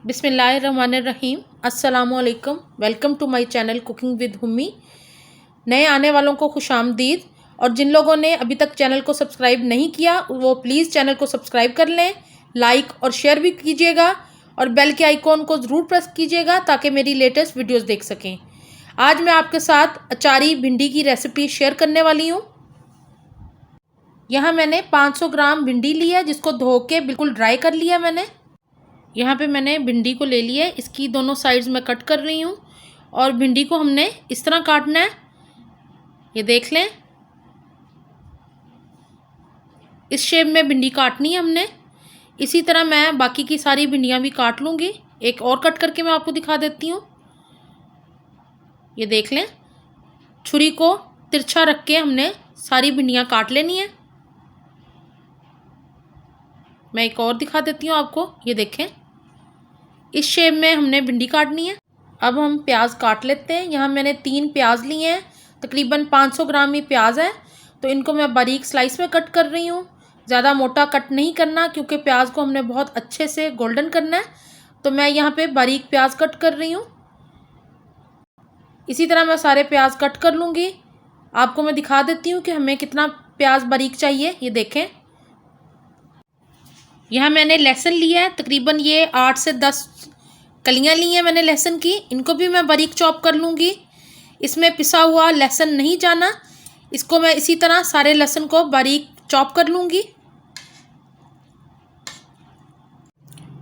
बिस्मिल्लाहिर्रहमानिर्रहीम। अस्सलामुअलैकुम। Welcome to my channel cooking with Hummi. नए आने वालों को खुशामदीद, और जिन लोगों ने अभी तक चैनल को सब्सक्राइब नहीं किया वो प्लीज़ चैनल को सब्सक्राइब कर लें, लाइक और शेयर भी कीजिएगा और बेल के आइकॉन को ज़रूर प्रेस कीजिएगा ताकि मेरी लेटेस्ट वीडियोस देख सकें। आज मैं आपके साथ अचारी भिंडी की रेसिपी शेयर करने वाली हूँ। यहाँ मैंने 500 ग्राम भिंडी ली है जिसको धो के बिल्कुल ड्राई कर लिया मैंने। यहाँ पे मैंने भिंडी को ले लिया है, इसकी दोनों साइड्स में कट कर रही हूँ और भिंडी को हमने इस तरह काटना है। ये देख लें, इस शेप में भिंडी काटनी है हमने। इसी तरह मैं बाकी की सारी भिंडियाँ भी काट लूँगी। एक और कट करके मैं आपको दिखा देती हूँ। ये देख लें, छुरी को तिरछा रख के हमने सारी भिंडियाँ काट लेनी है। मैं एक और दिखा देती हूँ आपको। ये देखें, इस शेप में हमने भिंडी काटनी है। अब हम प्याज काट लेते हैं। यहाँ मैंने 3 प्याज लिए हैं, तकरीबन 500 ग्राम ही प्याज है, तो इनको मैं बारीक स्लाइस में कट कर रही हूँ। ज़्यादा मोटा कट नहीं करना क्योंकि प्याज को हमने बहुत अच्छे से गोल्डन करना है, तो मैं यहाँ पे बारीक प्याज कट कर रही हूँ। इसी तरह मैं सारे प्याज कट कर लूँगी। आपको मैं दिखा देती हूँ कि हमें कितना प्याज बारीक चाहिए। ये देखें, यहाँ मैंने लहसुन लिया है, तकरीबन ये 8 से 10 कलियाँ ली हैं मैंने लहसुन की। इनको भी मैं बारीक चॉप कर लूँगी। इसमें पिसा हुआ लहसुन नहीं जाना, इसको मैं इसी तरह सारे लहसुन को बारीक चॉप कर लूँगी।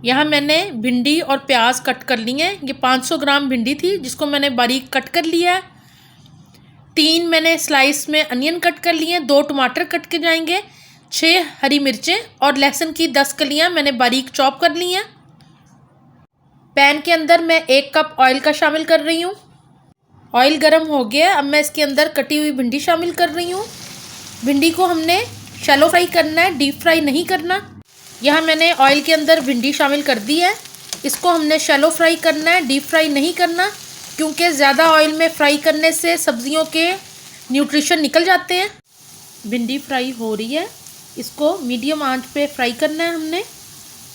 यहाँ मैंने भिंडी और प्याज कट कर ली हैं। ये 500 ग्राम भिंडी थी जिसको मैंने बारीक कट कर लिया है। 3 मैंने स्लाइस में अनियन कट कर लिए हैं, 2 टमाटर कट के जाएंगे, 6 हरी मिर्चें और लहसुन की 10 कलियाँ मैंने बारीक चॉप कर ली हैं। पैन के अंदर मैं 1 कप ऑयल का शामिल कर रही हूँ। ऑयल गर्म हो गया, अब मैं इसके अंदर कटी हुई भिंडी शामिल कर रही हूँ। भिंडी को हमने शैलो फ्राई करना है, डीप फ्राई नहीं करना। यहाँ मैंने ऑयल के अंदर भिंडी शामिल कर दी है। इसको हमने शैलो फ्राई करना है, डीप फ्राई नहीं करना, क्योंकि ज़्यादा ऑयल में फ्राई करने से सब्जियों के न्यूट्रिशन निकल जाते हैं। भिंडी फ्राई हो रही है, इसको मीडियम आंच पे फ्राई करना है हमने,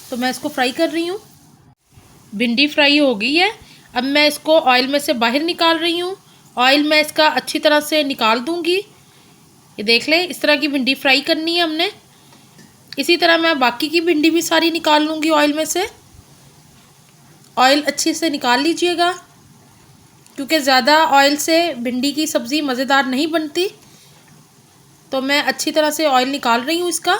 तो मैं इसको फ्राई कर रही हूँ। भिंडी फ्राई हो गई है, अब मैं इसको ऑयल में से बाहर निकाल रही हूँ। ऑयल मैं इसका अच्छी तरह से निकाल दूँगी। ये देख लें, इस तरह की भिंडी फ्राई करनी है हमने। इसी तरह मैं बाकी की भिंडी भी सारी निकाल लूँगी ऑयल में से। ऑयल अच्छी से निकाल लीजिएगा क्योंकि ज़्यादा ऑयल से भिंडी की सब्ज़ी मज़ेदार नहीं बनती, तो मैं अच्छी तरह से ऑयल निकाल रही हूँ इसका।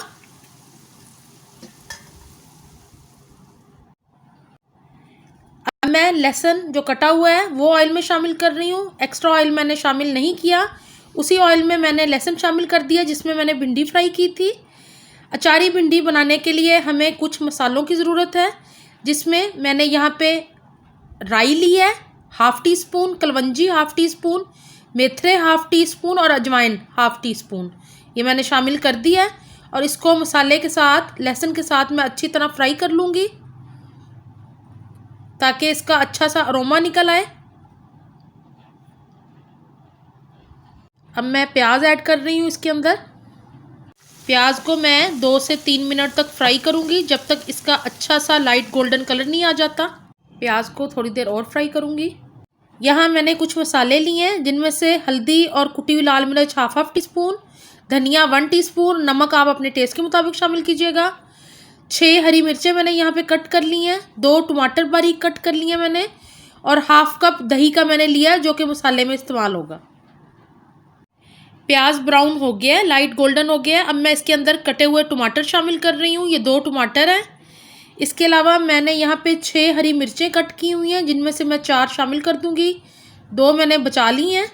अब मैं लहसुन जो कटा हुआ है वो ऑयल में शामिल कर रही हूँ। एक्स्ट्रा ऑयल मैंने शामिल नहीं किया, उसी ऑयल में मैंने लहसुन शामिल कर दिया जिसमें मैंने भिंडी फ्राई की थी। अचारी भिंडी बनाने के लिए हमें कुछ मसालों की ज़रूरत है, जिसमें मैंने यहाँ पे राई ली है 1/2 tea spoon, kalonji 1/2 tea spoon, मेथरे 1/2 टी स्पून और अजवाइन 1/2 टी स्पून, ये मैंने शामिल कर दिया है। और इसको मसाले के साथ, लहसुन के साथ मैं अच्छी तरह फ्राई कर लूँगी ताकि इसका अच्छा सा अरोमा निकल आए। अब मैं प्याज ऐड कर रही हूँ इसके अंदर। प्याज को मैं 2 से 3 मिनट तक फ्राई करूँगी, जब तक इसका अच्छा सा लाइट गोल्डन कलर नहीं आ जाता। प्याज को थोड़ी देर और फ्राई करूँगी। यहाँ मैंने कुछ मसाले लिए हैं, जिनमें से हल्दी और कुटी हुई लाल मिर्च 1/2 टी स्पून, धनिया 1 टीस्पून, नमक आप अपने टेस्ट के मुताबिक शामिल कीजिएगा। 6 हरी मिर्चें मैंने यहाँ पे कट कर ली हैं, 2 टमाटर बारीक कट कर लिए मैंने, और 1/2 कप दही का मैंने लिया जो कि मसाले में इस्तेमाल होगा। प्याज ब्राउन हो गया है, लाइट गोल्डन हो गया है। अब मैं इसके अंदर कटे हुए टमाटर शामिल कर रही हूँ। ये 2 टमाटर हैं। इसके अलावा मैंने यहाँ पे 6 हरी मिर्चें कट की हुई हैं, जिनमें से मैं 4 शामिल कर दूँगी, 2 मैंने बचा ली हैं।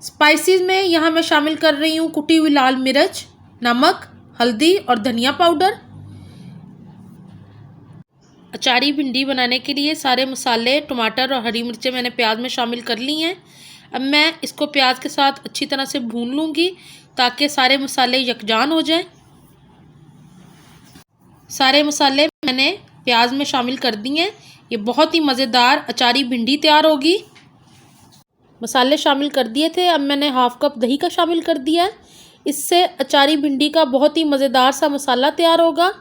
स्पाइसेस में यहाँ मैं शामिल कर रही हूँ कुटी हुई लाल मिर्च, नमक, हल्दी और धनिया पाउडर। अचारी भिंडी बनाने के लिए सारे मसाले, टमाटर और हरी मिर्चें मैंने प्याज में शामिल कर ली हैं। अब मैं इसको प्याज के साथ अच्छी तरह से भून लूँगी ताकि सारे मसाले यकजान हो जाएं। सारे मसाले मैंने प्याज में शामिल कर दिए हैं। ये बहुत ही मज़ेदार अचारी भिंडी तैयार होगी। मसाले शामिल कर दिए थे, अब मैंने 1/2 कप दही का शामिल कर दिया है। इससे अचारी भिंडी का बहुत ही मज़ेदार सा मसाला तैयार होगा।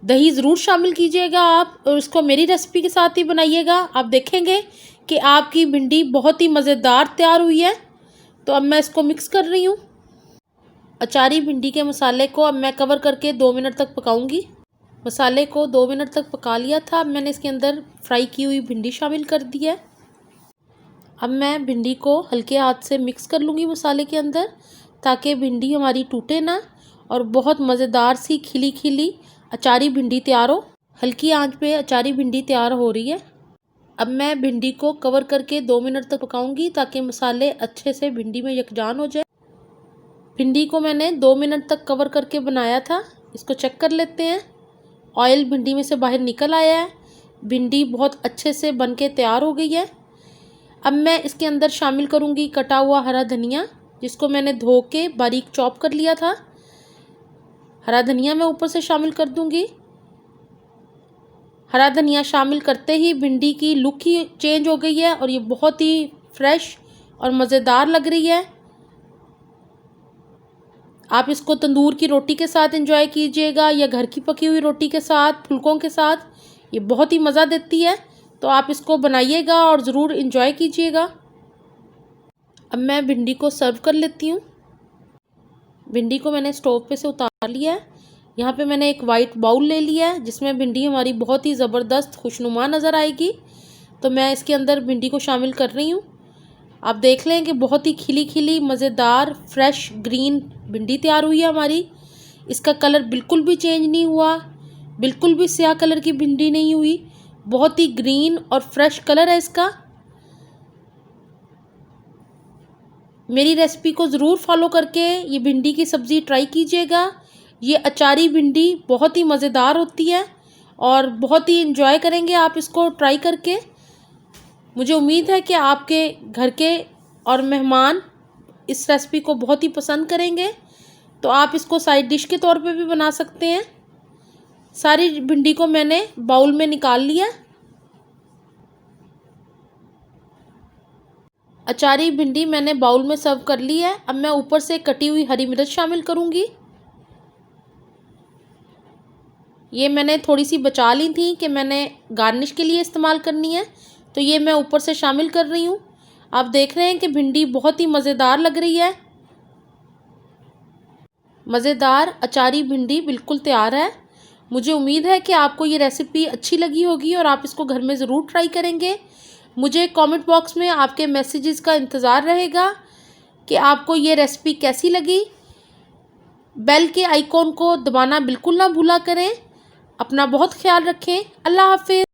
दही ज़रूर शामिल कीजिएगा आप, और इसको मेरी रेसिपी के साथ ही बनाइएगा। आप देखेंगे कि आपकी भिंडी बहुत ही मज़ेदार तैयार हुई है। तो अब मैं इसको मिक्स कर रही हूँ। अचारी भिंडी के मसाले को अब मैं कवर करके 2 मिनट तक पकाऊंगी। मसाले को 2 मिनट तक पका लिया था। अब मैंने इसके अंदर फ्राई की हुई भिंडी शामिल कर दी है। अब मैं भिंडी को हल्के हाथ से मिक्स कर लूँगी मसाले के अंदर, ताकि भिंडी हमारी टूटे ना और बहुत मज़ेदार सी खिली खिली अचारी भिंडी तैयार हो। हल्की आंच पे अचारी भिंडी तैयार हो रही है। अब मैं भिंडी को कवर करके 2 मिनट तक पकाऊंगी, ताकि मसाले अच्छे से भिंडी में यकजान हो जाए। भिंडी को मैंने 2 मिनट तक कवर करके बनाया था। इसको चेक कर लेते हैं। ऑयल भिंडी में से बाहर निकल आया है। भिंडी बहुत अच्छे से बन के तैयार हो गई है। अब मैं इसके अंदर शामिल करूंगी कटा हुआ हरा धनिया, जिसको मैंने धो के बारीक चॉप कर लिया था। हरा धनिया मैं ऊपर से शामिल कर दूंगी। हरा धनिया शामिल करते ही भिंडी की लुक ही चेंज हो गई है और ये बहुत ही फ्रेश और मज़ेदार लग रही है। आप इसको तंदूर की रोटी के साथ एंजॉय कीजिएगा या घर की पकी हुई रोटी के साथ, फुलकों के साथ। ये बहुत ही मज़ा देती है। तो आप इसको बनाइएगा और ज़रूर एंजॉय कीजिएगा। अब मैं भिंडी को सर्व कर लेती हूँ। भिंडी को मैंने स्टोव पे से उतार लिया है। यहाँ पे मैंने एक वाइट बाउल ले लिया है, जिसमें भिंडी हमारी बहुत ही ज़बरदस्त खुशनुमा नज़र आएगी। तो मैं इसके अंदर भिंडी को शामिल कर रही हूँ। आप देख लें कि बहुत ही खिली खिली मज़ेदार फ्रेश ग्रीन भिंडी तैयार हुई है हमारी। इसका कलर बिल्कुल भी चेंज नहीं हुआ, बिल्कुल भी स्याह कलर की भिंडी नहीं हुई। बहुत ही ग्रीन और फ्रेश कलर है इसका। मेरी रेसिपी को ज़रूर फॉलो करके ये भिंडी की सब्ज़ी ट्राई कीजिएगा। ये अचारी भिंडी बहुत ही मज़ेदार होती है और बहुत ही इंजॉय करेंगे आप इसको ट्राई करके। मुझे उम्मीद है कि आपके घर के और मेहमान इस रेसिपी को बहुत ही पसंद करेंगे। तो आप इसको साइड डिश के तौर पे भी बना सकते हैं। सारी भिंडी को मैंने बाउल में निकाल लिया। अचारी भिंडी मैंने बाउल में सर्व कर ली है। अब मैं ऊपर से कटी हुई हरी मिर्च शामिल करूँगी। ये मैंने थोड़ी सी बचा ली थी कि मैंने गार्निश के लिए इस्तेमाल करनी है, तो ये मैं ऊपर से शामिल कर रही हूँ। आप देख रहे हैं कि भिंडी बहुत ही मज़ेदार लग रही है। मज़ेदार अचारी भिंडी बिल्कुल तैयार है। मुझे उम्मीद है कि आपको ये रेसिपी अच्छी लगी होगी और आप इसको घर में ज़रूर ट्राई करेंगे। मुझे कमेंट बॉक्स में आपके मैसेजेस का इंतज़ार रहेगा कि आपको ये रेसिपी कैसी लगी। बेल के आइकॉन को दबाना बिल्कुल ना भूला करें। अपना बहुत ख्याल रखें। अल्लाह हाफ़िज़।